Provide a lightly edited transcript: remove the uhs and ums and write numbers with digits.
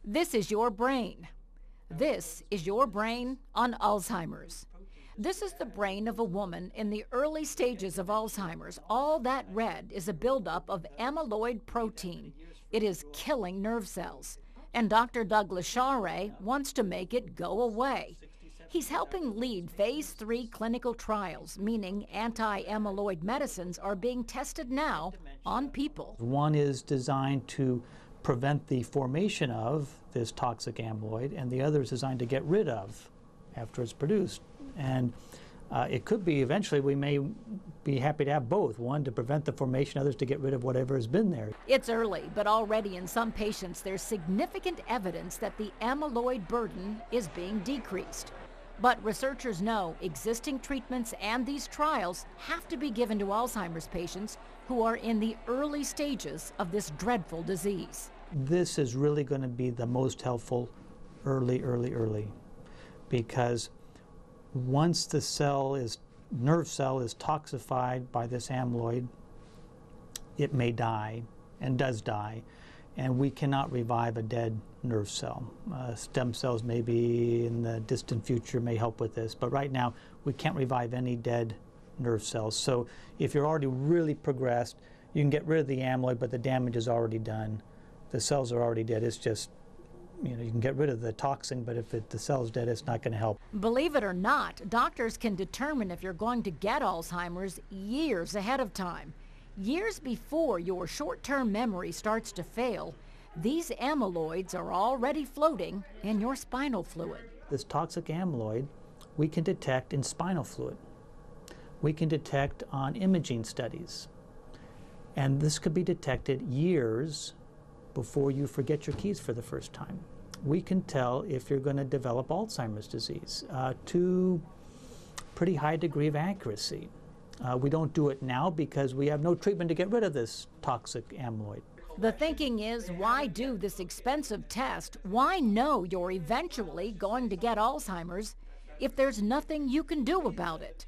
This is your brain. This is your brain on Alzheimer's. This is the brain of a woman in the early stages of Alzheimer's. All that red is a buildup of amyloid protein. It is killing nerve cells. And Dr. Douglas Share wants to make it go away. He's helping lead phase 3 clinical trials, meaning anti-amyloid medicines are being tested now on people. One is designed to prevent the formation of this toxic amyloid, and the other is designed to get rid of after it's produced. And it could be eventually we may be happy to have both, one to prevent the formation, others to get rid of whatever has been there. It's early, but already in some patients there's significant evidence that the amyloid burden is being decreased. But researchers know existing treatments and these trials have to be given to Alzheimer's patients who are in the early stages of this dreadful disease. This is really going to be the most helpful early, because once the nerve cell is toxified by this amyloid, it may die and does die, and we cannot revive a dead nerve cell. Stem cells maybe in the distant future may help with this, but right now we can't revive any dead nerve cells. So if you're already really progressed, you can get rid of the amyloid, but the damage is already done. The cells are already dead. It's just, you can get rid of the toxin, but if the cell's dead, it's not going to help. Believe it or not, doctors can determine if you're going to get Alzheimer's years ahead of time. Years before your short-term memory starts to fail, these amyloids are already floating in your spinal fluid. This toxic amyloid we can detect in spinal fluid. We can detect on imaging studies. And this could be detected years before you forget your keys for the first time. We can tell if you're going to develop Alzheimer's disease to pretty high degree of accuracy. We don't do it now because we have no treatment to get rid of this toxic amyloid. The thinking is, why do this expensive test? Why know you're eventually going to get Alzheimer's if there's nothing you can do about it?